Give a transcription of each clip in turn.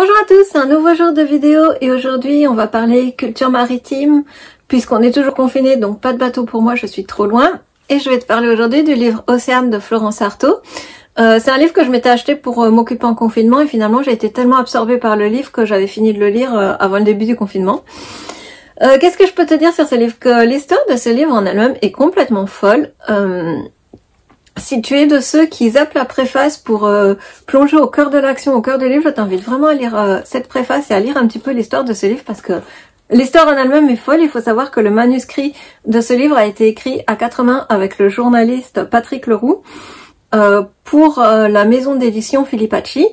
Bonjour à tous, c'est un nouveau jour de vidéo et aujourd'hui on va parler culture maritime puisqu'on est toujours confiné, donc pas de bateau pour moi, je suis trop loin. Et je vais te parler aujourd'hui du livre Océane de Florence Artaud. C'est un livre que je m'étais acheté pour m'occuper en confinement et finalement j'ai été tellement absorbée par le livre que j'avais fini de le lire avant le début du confinement. Qu'est-ce que je peux te dire sur ce livre? Que l'histoire de ce livre en elle-même est complètement folle. Si tu es de ceux qui zappent la préface pour plonger au cœur de l'action, au cœur du livre, je t'invite vraiment à lire cette préface et à lire un petit peu l'histoire de ce livre parce que l'histoire en elle-même est folle. Il faut savoir que le manuscrit de ce livre a été écrit à 4 mains avec le journaliste Patrick Leroux pour la maison d'édition Filipacci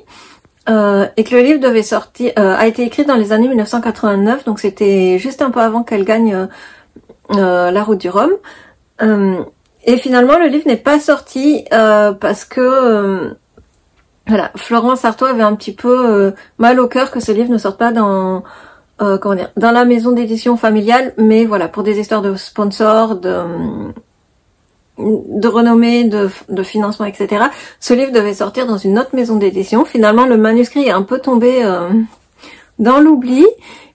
et que le livre devait sortir, a été écrit dans les années 1989, donc c'était juste un peu avant qu'elle gagne la Route du Rhum. Et finalement, le livre n'est pas sorti parce que voilà, Florence Artaud avait un petit peu mal au cœur que ce livre ne sorte pas dans dans la maison d'édition familiale, mais voilà, pour des histoires de sponsors, de renommée, de financement, etc. Ce livre devait sortir dans une autre maison d'édition. Finalement, le manuscrit est un peu tombé dans l'oubli.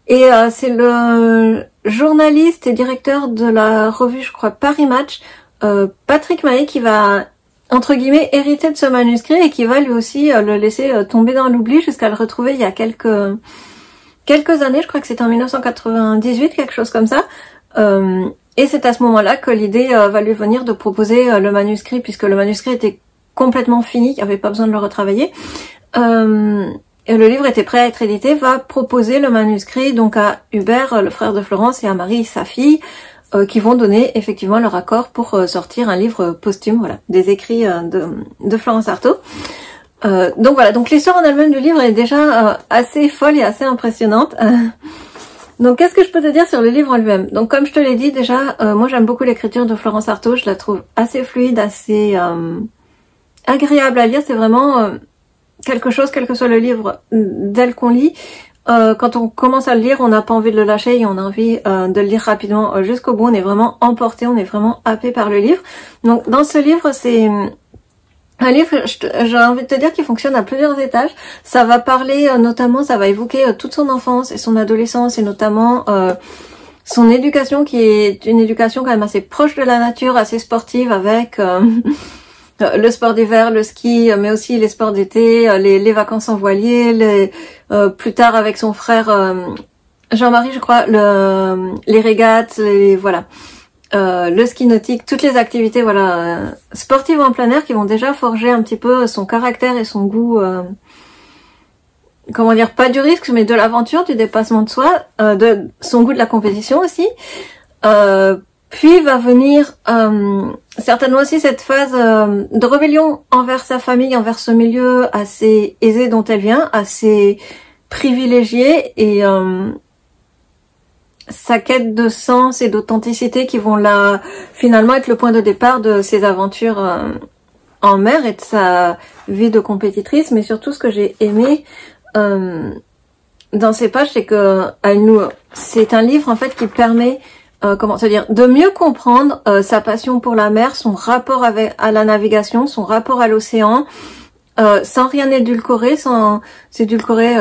Et c'est le journaliste et directeur de la revue, je crois, Paris Match, Patrick Mahé, qui va, entre guillemets, hériter de ce manuscrit et qui va lui aussi le laisser tomber dans l'oubli jusqu'à le retrouver il y a quelques années, je crois que c'était en 1998, quelque chose comme ça. Et c'est à ce moment-là que l'idée va lui venir de proposer le manuscrit, puisque le manuscrit était complètement fini, il n'y avait pas besoin de le retravailler. Et le livre était prêt à être édité, va proposer le manuscrit donc à Hubert, le frère de Florence, et à Marie, sa fille, qui vont donner effectivement leur accord pour sortir un livre posthume, voilà, des écrits de Florence Artaud. Donc voilà, donc l'histoire en elle-même du livre est déjà assez folle et assez impressionnante. Donc qu'est-ce que je peux te dire sur le livre en lui-même? Donc comme je te l'ai dit déjà, moi j'aime beaucoup l'écriture de Florence Artaud, je la trouve assez fluide, assez agréable à lire, c'est vraiment quelque chose, quel que soit le livre d'elle qu'on lit. Quand on commence à le lire, on n'a pas envie de le lâcher et on a envie de le lire rapidement jusqu'au bout. On est vraiment emporté, on est vraiment happé par le livre. Donc dans ce livre, c'est un livre, j'ai envie de te dire, qu'il fonctionne à plusieurs étages. Ça va parler notamment, ça va évoquer toute son enfance et son adolescence et notamment son éducation qui est une éducation quand même assez proche de la nature, assez sportive avec le sport d'hiver, le ski, mais aussi les sports d'été, les vacances en voilier, plus tard avec son frère Jean-Marie, je crois, les régates, voilà, le ski nautique, toutes les activités voilà sportives en plein air qui vont déjà forger un petit peu son caractère et son goût, comment dire, pas du risque, mais de l'aventure, du dépassement de soi, de son goût de la compétition aussi. Puis va venir certainement aussi cette phase de rébellion envers sa famille, envers ce milieu assez aisé dont elle vient, assez privilégié, et sa quête de sens et d'authenticité qui vont là finalement être le point de départ de ses aventures en mer et de sa vie de compétitrice. Mais surtout ce que j'ai aimé dans ces pages, c'est que c'est un livre en fait qui permet comment te dire, de mieux comprendre sa passion pour la mer, son rapport à la navigation, son rapport à l'océan, sans rien édulcorer, sans édulcorer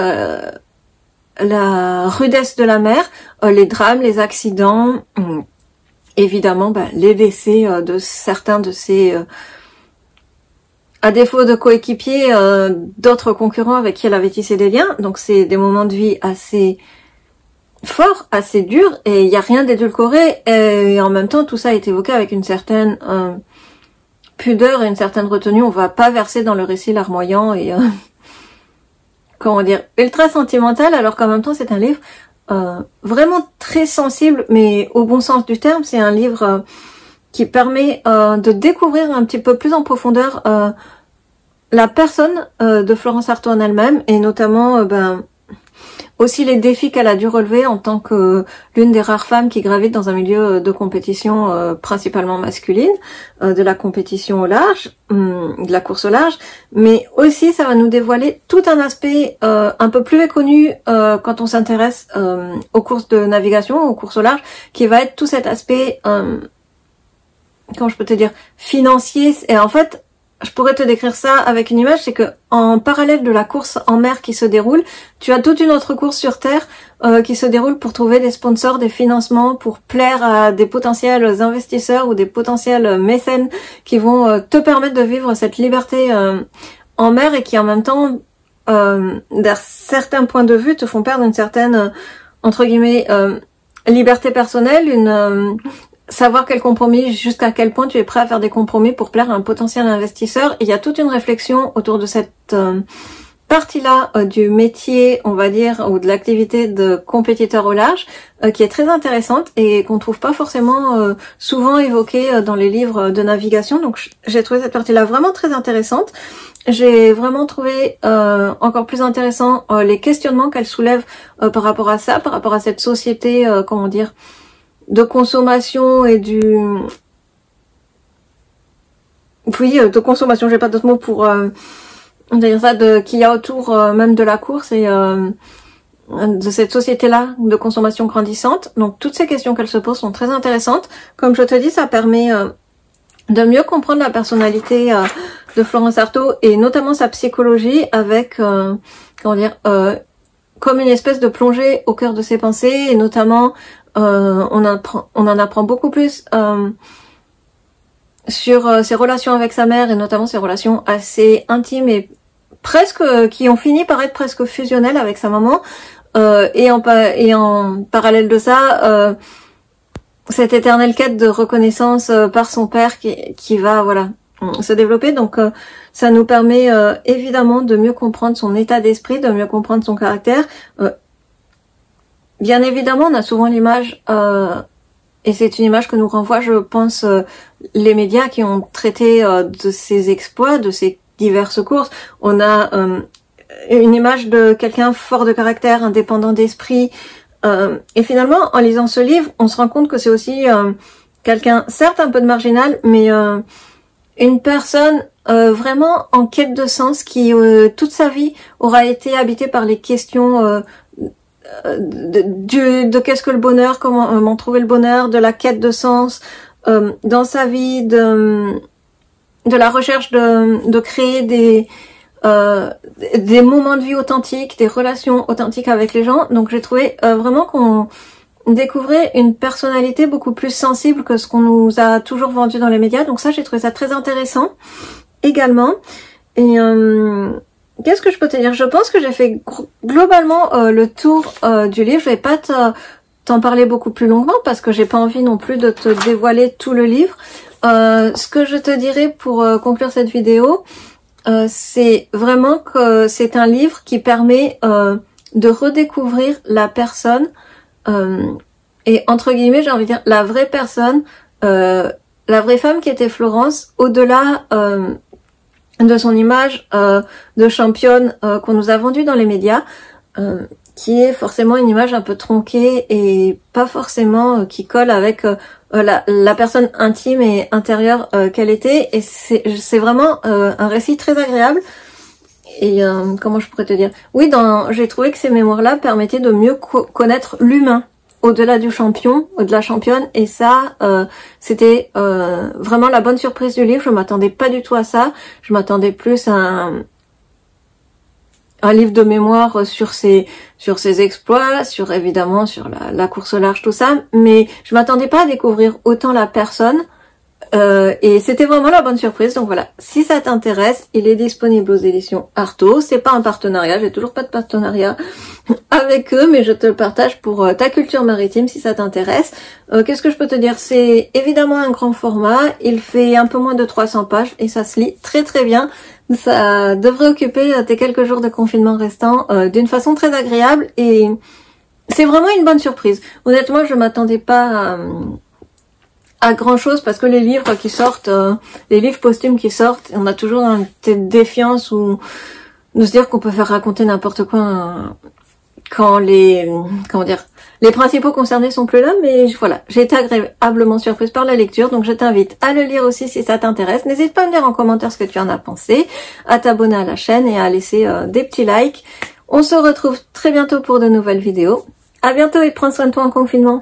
la rudesse de la mer, les drames, les accidents, évidemment les décès de certains de ses, à défaut de coéquipiers, d'autres concurrents avec qui elle avait tissé des liens. Donc c'est des moments de vie assez fort, assez dur, et il n'y a rien d'édulcoré, et en même temps tout ça est évoqué avec une certaine pudeur et une certaine retenue. On va pas verser dans le récit larmoyant et comment dire, ultra sentimental, alors qu'en même temps c'est un livre vraiment très sensible, mais au bon sens du terme. C'est un livre qui permet de découvrir un petit peu plus en profondeur la personne de Florence Artaud en elle-même, et notamment aussi les défis qu'elle a dû relever en tant que l'une des rares femmes qui gravitent dans un milieu de compétition principalement masculine, de la compétition au large, de la course au large, mais aussi ça va nous dévoiler tout un aspect un peu plus méconnu quand on s'intéresse aux courses de navigation, aux courses au large, qui va être tout cet aspect, comment je peux te dire, financier. Et en fait, je pourrais te décrire ça avec une image, c'est que en parallèle de la course en mer qui se déroule, tu as toute une autre course sur terre qui se déroule pour trouver des sponsors, des financements, pour plaire à des potentiels investisseurs ou des potentiels mécènes qui vont te permettre de vivre cette liberté en mer et qui en même temps, d'un certain point de vue, te font perdre une certaine, entre guillemets, liberté personnelle, savoir quel compromis, jusqu'à quel point tu es prêt à faire des compromis pour plaire à un potentiel investisseur. Il y a toute une réflexion autour de cette partie-là du métier, on va dire, ou de l'activité de compétiteur au large, qui est très intéressante et qu'on trouve pas forcément souvent évoquée dans les livres de navigation. Donc j'ai trouvé cette partie-là vraiment très intéressante. J'ai vraiment trouvé encore plus intéressant les questionnements qu'elle soulève par rapport à ça, par rapport à cette société, comment dire, de consommation et de consommation, j'ai pas d'autres mots pour dire ça, qu'il y a autour même de la course et de cette société-là de consommation grandissante. Donc toutes ces questions qu'elle se pose sont très intéressantes. Comme je te dis, ça permet de mieux comprendre la personnalité de Florence Artaud et notamment sa psychologie avec, comment dire, comme une espèce de plongée au cœur de ses pensées et notamment on en apprend beaucoup plus sur ses relations avec sa mère et notamment ses relations assez intimes et presque qui ont fini par être presque fusionnelles avec sa maman et en parallèle de ça cette éternelle quête de reconnaissance par son père qui va voilà se développer. Donc ça nous permet évidemment de mieux comprendre son état d'esprit, de mieux comprendre son caractère. Bien évidemment, on a souvent l'image, et c'est une image que nous renvoient, je pense, les médias qui ont traité de ses exploits, de ses diverses courses. On a une image de quelqu'un fort de caractère, indépendant d'esprit. Et finalement, en lisant ce livre, on se rend compte que c'est aussi quelqu'un, certes un peu de marginal, mais une personne vraiment en quête de sens qui, toute sa vie, aura été habitée par les questions de qu'est-ce que le bonheur, comment trouver le bonheur, de la quête de sens dans sa vie, de la recherche de créer des moments de vie authentiques, des relations authentiques avec les gens. Donc j'ai trouvé vraiment qu'on découvrait une personnalité beaucoup plus sensible que ce qu'on nous a toujours vendu dans les médias. Donc ça, j'ai trouvé ça très intéressant également. Et qu'est-ce que je peux te dire? Je pense que j'ai fait globalement le tour du livre. Je vais pas t'en parler beaucoup plus longuement parce que j'ai pas envie non plus de te dévoiler tout le livre. Ce que je te dirais pour conclure cette vidéo, c'est vraiment que c'est un livre qui permet de redécouvrir la personne et entre guillemets, j'ai envie de dire la vraie personne, la vraie femme qui était Florence, au-delà de son image de championne qu'on nous a vendue dans les médias, qui est forcément une image un peu tronquée et pas forcément qui colle avec la personne intime et intérieure qu'elle était. Et c'est vraiment un récit très agréable. Et comment je pourrais te dire? Oui, j'ai trouvé que ces mémoires-là permettaient de mieux connaître l'humain au-delà du champion, de la championne, et ça, c'était vraiment la bonne surprise du livre. Je m'attendais pas du tout à ça. Je m'attendais plus à un livre de mémoire sur ses exploits, évidemment sur la course au large, tout ça, mais je m'attendais pas à découvrir autant la personne. Et c'était vraiment la bonne surprise. Donc voilà, si ça t'intéresse, il est disponible aux éditions Artaud. C'est pas un partenariat, j'ai toujours pas de partenariat avec eux, mais je te le partage pour ta culture maritime si ça t'intéresse. Qu'est-ce que je peux te dire? C'est évidemment un grand format, il fait un peu moins de 300 pages et ça se lit très très bien. Ça devrait occuper tes quelques jours de confinement restants d'une façon très agréable et c'est vraiment une bonne surprise. Honnêtement, je m'attendais pas à grand chose parce que les livres qui sortent, les livres posthumes qui sortent, on a toujours une telle défiance ou de se dire qu'on peut faire raconter n'importe quoi quand les principaux concernés sont plus là. Mais voilà, j'ai été agréablement surprise par la lecture, donc je t'invite à le lire aussi si ça t'intéresse. N'hésite pas à me dire en commentaire ce que tu en as pensé, à t'abonner à la chaîne et à laisser des petits likes. On se retrouve très bientôt pour de nouvelles vidéos. À bientôt et prends soin de toi en confinement.